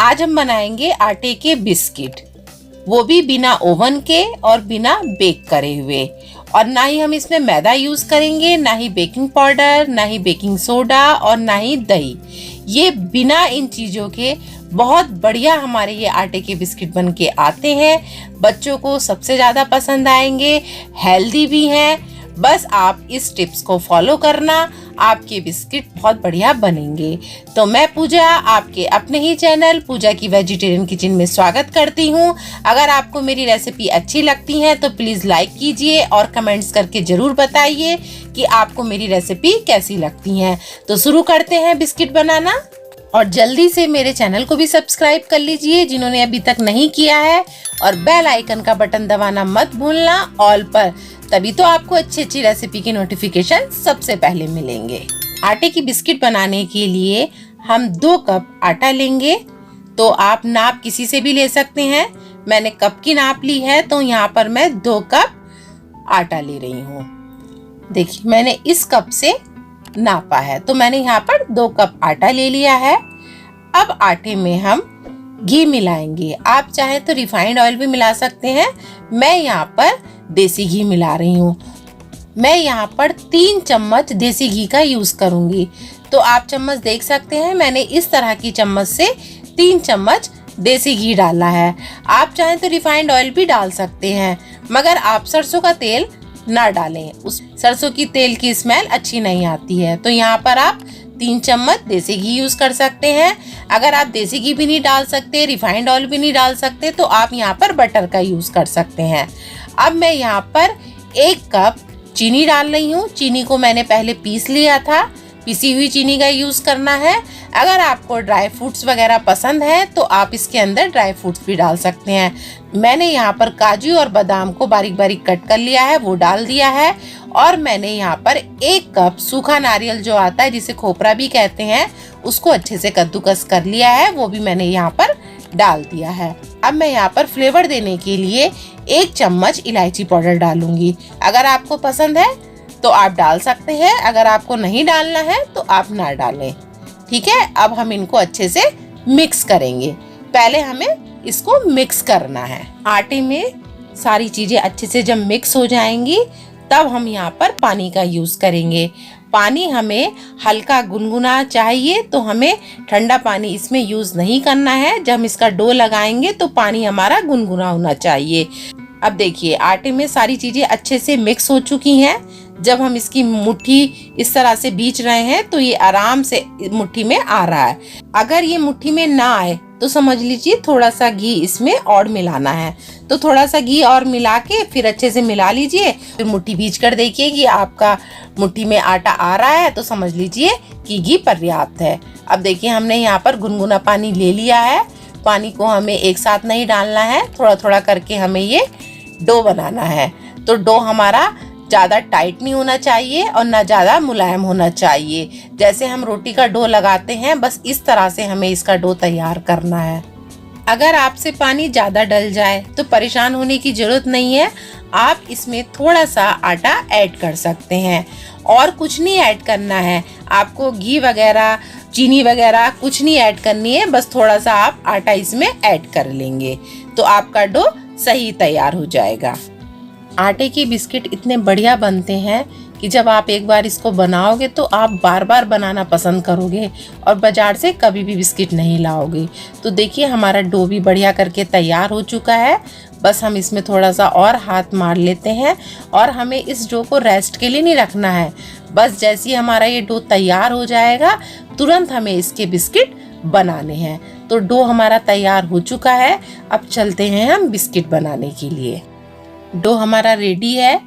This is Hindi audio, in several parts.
आज हम बनाएंगे आटे के बिस्किट, वो भी बिना ओवन के और बिना बेक करे हुए। और ना ही हम इसमें मैदा यूज करेंगे, ना ही बेकिंग पाउडर, ना ही बेकिंग सोडा और ना ही दही। ये बिना इन चीजों के बहुत बढ़िया हमारे ये आटे के बिस्किट बन के आते हैं। बच्चों को सबसे ज्यादा पसंद आएंगे, हेल्दी भी हैं। बस आप इस टिप्स को फॉलो करना, आपके बिस्किट बहुत बढ़िया बनेंगे। तो मैं पूजा आपके अपने ही चैनल पूजा की वेजिटेरियन किचन में स्वागत करती हूँ। अगर आपको मेरी रेसिपी अच्छी लगती है तो प्लीज लाइक कीजिए और कमेंट्स करके जरूर बताइए कि आपको मेरी रेसिपी कैसी लगती है। तो शुरू करते हैं बिस्किट बनाना। और जल्दी से मेरे चैनल को भी सब्सक्राइब कर लीजिए जिन्होंने अभी तक नहीं किया है, और बेल आइकन का बटन दबाना मत भूलना ऑल पर, तभी तो आपको अच्छी अच्छी रेसिपी के नोटिफिकेशन सबसे पहले मिलेंगे। आटे की बिस्किट बनाने के लिए हम 2 कप आटा लेंगे। तो आप नाप किसी से भी ले सकते हैं। मैंने कप की नाप ली है, तो यहाँ पर मैं 2 कप आटा ले रही हूँ। देखिए मैंने इस कप से नापा है, तो मैंने यहाँ पर 2 कप आटा ले लिया है। अब आटे में हम घी मिलाएंगे। आप चाहे तो रिफाइंड ऑयल भी मिला सकते हैं। मैं यहाँ पर देसी घी मिला रही हूँ। मैं यहाँ पर 3 चम्मच देसी घी का यूज करूंगी। तो आप चम्मच देख सकते हैं, मैंने इस तरह की चम्मच से 3 चम्मच देसी घी डाला है। आप चाहे तो रिफाइंड ऑयल भी डाल सकते हैं, मगर आप सरसों का तेल ना डालें, उस सरसों की तेल की स्मेल अच्छी नहीं आती है। तो यहाँ पर आप 3 चम्मच देसी घी यूज कर सकते हैं। अगर आप देसी घी भी नहीं डाल सकते, रिफाइंड ऑयल भी नहीं डाल सकते, तो आप यहाँ पर बटर का यूज कर सकते हैं। अब मैं यहाँ पर 1 कप चीनी डाल रही हूँ। चीनी को मैंने पहले पीस लिया था, पिसी हुई चीनी का यूज करना है। अगर आपको ड्राई फ्रूट्स वगैरह पसंद है तो आप इसके अंदर ड्राई फ्रूट्स भी डाल सकते हैं। मैंने यहाँ पर काजू और बादाम को बारीक बारीक कट कर लिया है, वो डाल दिया है। और मैंने यहाँ पर 1 कप सूखा नारियल जो आता है, जिसे खोपरा भी कहते हैं, उसको अच्छे से कद्दूकस कर लिया है, वो भी मैंने यहाँ पर डाल दिया है। अब मैं यहाँ पर फ्लेवर देने के लिए 1 चम्मच इलायची पाउडर डालूंगी। अगर आपको पसंद है तो आप डाल सकते हैं, अगर आपको नहीं डालना है तो आप ना डालें। ठीक है, अब हम इनको अच्छे से मिक्स करेंगे। पहले हमें इसको मिक्स करना है। आटे में सारी चीजें अच्छे से जब मिक्स हो जाएंगी तब हम यहाँ पर पानी का यूज करेंगे। पानी हमें हल्का गुनगुना चाहिए, तो हमें ठंडा पानी इसमें यूज नहीं करना है। जब हम इसका डो लगाएंगे तो पानी हमारा गुनगुना होना चाहिए। अब देखिए आटे में सारी चीजें अच्छे से मिक्स हो चुकी हैं। जब हम इसकी मुट्ठी इस तरह से बीच रहे हैं तो ये आराम से मुट्ठी में आ रहा है। अगर ये मुट्ठी में ना आए तो समझ लीजिए थोड़ा सा घी इसमें और मिलाना है। तो थोड़ा सा घी और मिला के फिर अच्छे से मिला लीजिए। फिर मुट्ठी बीच कर देखिए कि आपका मुट्ठी में आटा आ रहा है, तो समझ लीजिए कि घी पर्याप्त है। अब देखिए हमने यहाँ पर गुनगुना पानी ले लिया है। पानी को हमें एक साथ नहीं डालना है, थोड़ा थोड़ा करके हमें ये डो बनाना है। तो डो हमारा ज़्यादा टाइट नहीं होना चाहिए और ना ज़्यादा मुलायम होना चाहिए। जैसे हम रोटी का डो लगाते हैं, बस इस तरह से हमें इसका डो तैयार करना है। अगर आपसे पानी ज़्यादा डल जाए तो परेशान होने की ज़रूरत नहीं है। आप इसमें थोड़ा सा आटा ऐड कर सकते हैं, और कुछ नहीं ऐड करना है आपको। घी वगैरह चीनी वगैरह कुछ नहीं ऐड करनी है, बस थोड़ा सा आप आटा इसमें ऐड कर लेंगे तो आपका डो सही तैयार हो जाएगा। आटे की बिस्किट इतने बढ़िया बनते हैं कि जब आप एक बार इसको बनाओगे तो आप बार बार बनाना पसंद करोगे और बाजार से कभी भी बिस्किट नहीं लाओगे। तो देखिए हमारा डो भी बढ़िया करके तैयार हो चुका है। बस हम इसमें थोड़ा सा और हाथ मार लेते हैं, और हमें इस डो को रेस्ट के लिए नहीं रखना है। बस जैसे ही हमारा ये डो तैयार हो जाएगा तुरंत हमें इसके बिस्किट बनाने हैं। तो डो हमारा तैयार हो चुका है। अब चलते हैं हम बिस्किट बनाने के लिए। डो हमारा रेडी है।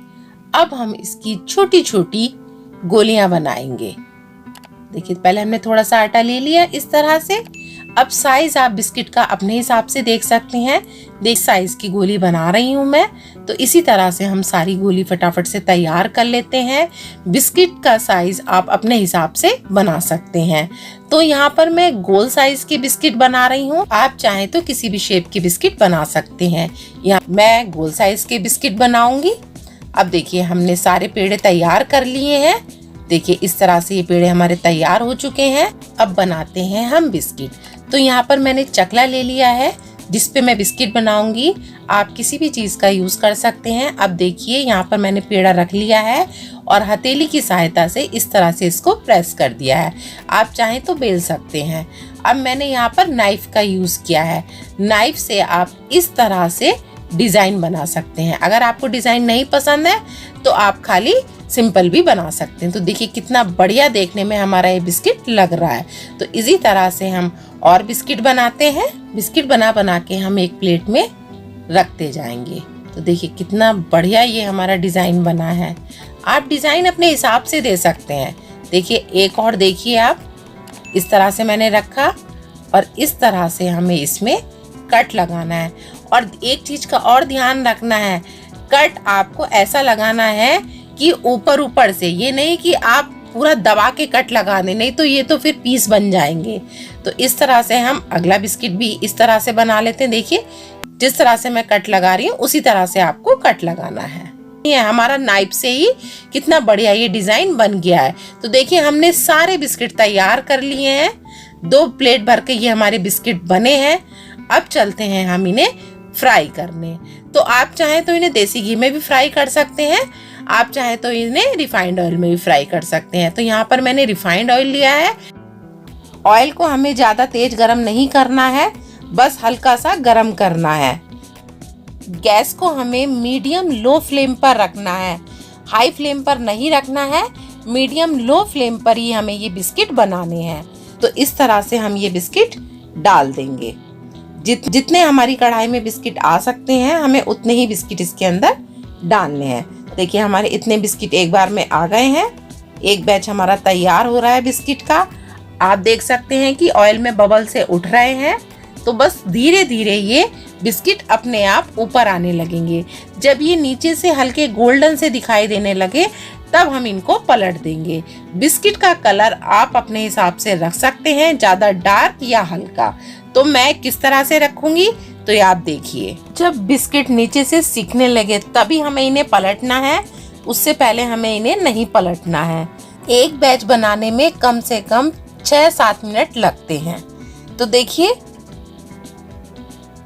अब हम इसकी छोटी छोटी गोलियां बनाएंगे। देखिए पहले हमने थोड़ा सा आटा ले लिया इस तरह से। अब साइज आप बिस्किट का अपने हिसाब से देख सकते हैं। देख साइज की गोली बना रही हूँ मैं। तो इसी तरह से हम सारी गोली फटाफट से तैयार कर लेते हैं। बिस्किट का साइज आप अपने हिसाब से बना सकते हैं। तो यहाँ पर मैं गोल साइज की बिस्किट बना रही हूँ। आप चाहें तो किसी भी शेप की बिस्किट बना सकते हैं। यहाँ मैं गोल साइज के बिस्किट बनाऊंगी। अब देखिए हमने सारे पेड़े तैयार कर लिए हैं। देखिए इस तरह से ये पेड़े हमारे तैयार हो चुके हैं। अब बनाते हैं हम बिस्किट। तो यहाँ पर मैंने चकला ले लिया है जिस पे मैं बिस्किट बनाऊंगी। आप किसी भी चीज़ का यूज़ कर सकते हैं। अब देखिए यहाँ पर मैंने पेड़ा रख लिया है और हथेली की सहायता से इस तरह से इसको प्रेस कर दिया है। आप चाहें तो बेल सकते हैं। अब मैंने यहाँ पर नाइफ का यूज़ किया है। नाइफ से आप इस तरह से डिज़ाइन बना सकते हैं। अगर आपको डिज़ाइन नहीं पसंद है तो आप खाली सिंपल भी बना सकते हैं। तो देखिए कितना बढ़िया देखने में हमारा ये बिस्किट लग रहा है। तो इसी तरह से हम और बिस्किट बनाते हैं। बिस्किट बना बना के हम एक प्लेट में रखते जाएंगे। तो देखिए कितना बढ़िया ये हमारा डिज़ाइन बना है। आप डिज़ाइन अपने हिसाब से दे सकते हैं। देखिए एक और देखिए आप, इस तरह से मैंने रखा और इस तरह से हमें इसमें कट लगाना है। और एक चीज़ का और ध्यान रखना है, कट आपको ऐसा लगाना है कि ऊपर ऊपर से, ये नहीं कि आप पूरा दबा के कट लगा दें, नहीं तो ये तो फिर पीस बन जाएंगे। तो इस तरह से हम अगला बिस्किट भी इस तरह से बना लेते हैं। देखिए जिस तरह से मैं कट लगा रही हूँ उसी तरह से आपको कट लगाना है। ये हमारा नाइफ से ही कितना बढ़िया ये डिजाइन बन गया है। तो देखिए हमने सारे बिस्किट तैयार कर लिए हैं। 2 प्लेट भर के ये हमारे बिस्किट बने हैं। अब चलते हैं हम इन्हें फ्राई करने। तो आप चाहें तो इन्हें देसी घी में भी फ्राई कर सकते हैं, आप चाहें तो इन्हें रिफाइंड ऑयल में भी फ्राई कर सकते हैं। तो यहाँ पर मैंने रिफाइंड ऑयल लिया है। ऑयल को हमें ज़्यादा तेज गरम नहीं करना है, बस हल्का सा गरम करना है। गैस को हमें मीडियम लो फ्लेम पर रखना है, हाई फ्लेम पर नहीं रखना है। मीडियम लो फ्लेम पर ही हमें ये बिस्किट बनाने हैं। तो इस तरह से हम ये बिस्किट डाल देंगे। जितने हमारी कढ़ाई में बिस्किट आ सकते हैं हमें उतने ही बिस्किट इसके अंदर डालने हैं। देखिए हमारे इतने बिस्किट एक बार में आ गए हैं। एक बैच हमारा तैयार हो रहा है बिस्किट का। आप देख सकते हैं कि ऑयल में बबल से उठ रहे हैं। तो बस धीरे धीरे ये बिस्किट अपने आप ऊपर आने लगेंगे। जब ये नीचे से हल्के गोल्डन से दिखाई देने लगे तब हम इनको पलट देंगे। बिस्किट का कलर आप अपने हिसाब से रख सकते हैं, ज़्यादा डार्क या हल्का। तो मैं किस तरह से रखूंगी तो ये आप देखिए। जब बिस्किट नीचे से सिकने लगे तभी हमें इन्हें पलटना है, उससे पहले हमें इन्हें नहीं पलटना है। एक बैच बनाने में कम से कम 6-7 मिनट लगते हैं। तो देखिए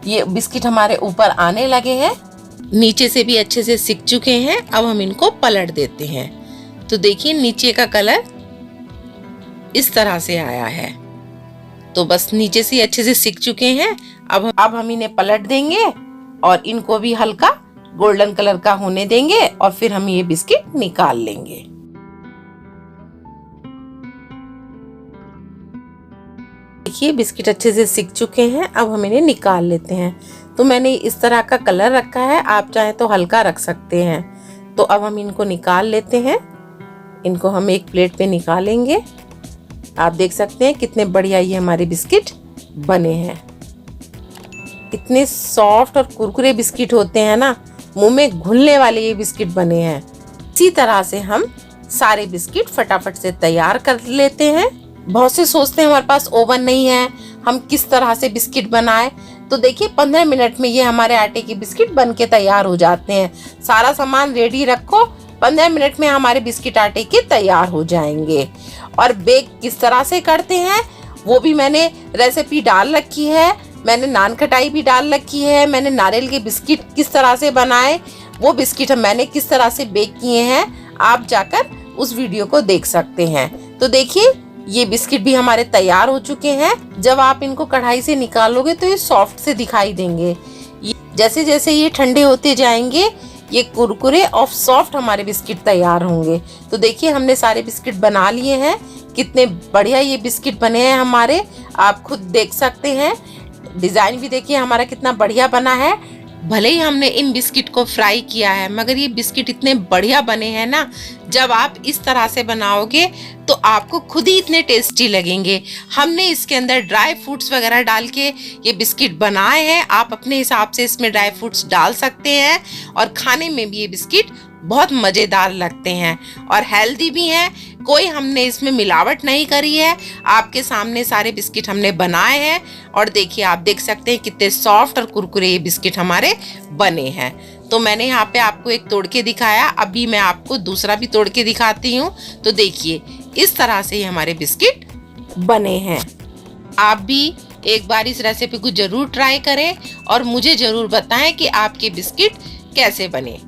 ये बिस्किट हमारे ऊपर आने लगे हैं, नीचे से भी अच्छे से सिक चुके हैं। अब हम इनको पलट देते हैं। तो देखिए नीचे का कलर इस तरह से आया है। तो बस नीचे से अच्छे से सिक चुके हैं। अब हम इन्हें पलट देंगे और इनको भी हल्का गोल्डन कलर का होने देंगे और फिर हम ये बिस्किट निकाल लेंगे। देखिए बिस्किट अच्छे से सिक चुके हैं। अब हम इन्हें निकाल लेते हैं। तो मैंने इस तरह का कलर रखा है, आप चाहें तो हल्का रख सकते हैं। तो अब हम इनको निकाल लेते हैं। इनको हम एक प्लेट पे निकालेंगे। आप देख सकते हैं कितने बढ़िया ये हमारे बिस्किट बने हैं। इतने सॉफ्ट और कुरकुरे बिस्किट होते हैं ना, मुंह में घुलने वाले ये बिस्किट बने हैं। इसी तरह से हम सारे बिस्किट फटाफट से तैयार कर लेते हैं। बहुत से सोचते हैं हमारे पास ओवन नहीं है, हम किस तरह से बिस्किट बनाएं। तो देखिए 15 मिनट में ये हमारे आटे के बिस्किट बन के तैयार हो जाते हैं। सारा सामान रेडी रखो, 15 मिनट में हमारे बिस्किट आटे के तैयार हो जाएंगे। और बेक किस तरह से करते हैं वो भी मैंने रेसिपी डाल रखी है। मैंने नान खटाई भी डाल रखी है। मैंने नारियल के बिस्किट किस तरह से बनाए वो बिस्किट मैंने किस तरह से बेक किए हैं, आप जाकर उस वीडियो को देख सकते हैं। तो देखिए ये बिस्किट भी हमारे तैयार हो चुके हैं। जब आप इनको कढ़ाई से निकालोगे तो ये सॉफ्ट से दिखाई देंगे। जैसे जैसे ये ठंडे होते जाएंगे ये कुरकुरे और सॉफ्ट हमारे बिस्किट तैयार होंगे। तो देखिए हमने सारे बिस्किट बना लिए हैं। कितने बढ़िया ये बिस्किट बने हैं हमारे, आप खुद देख सकते हैं। डिजाइन भी देखिए हमारा कितना बढ़िया बना है। भले ही हमने इन बिस्किट को फ्राई किया है मगर ये बिस्किट इतने बढ़िया बने हैं ना, जब आप इस तरह से बनाओगे तो आपको खुद ही इतने टेस्टी लगेंगे। हमने इसके अंदर ड्राई फ्रूट्स वगैरह डाल के ये बिस्किट बनाए हैं। आप अपने हिसाब से इसमें ड्राई फ्रूट्स डाल सकते हैं और खाने में भी ये बिस्किट बहुत मज़ेदार लगते हैं और हेल्दी भी हैं। कोई हमने इसमें मिलावट नहीं करी है। आपके सामने सारे बिस्किट हमने बनाए हैं और देखिए आप देख सकते हैं कितने सॉफ्ट और कुरकुरे ये बिस्किट हमारे बने हैं। तो मैंने यहाँ पे आपको एक तोड़ के दिखाया, अभी मैं आपको दूसरा भी तोड़ के दिखाती हूँ। तो देखिए इस तरह से ये हमारे बिस्किट बने हैं। आप भी एक बार इस रेसिपी को जरूर ट्राई करें और मुझे जरूर बताएं कि आपके बिस्किट कैसे बने।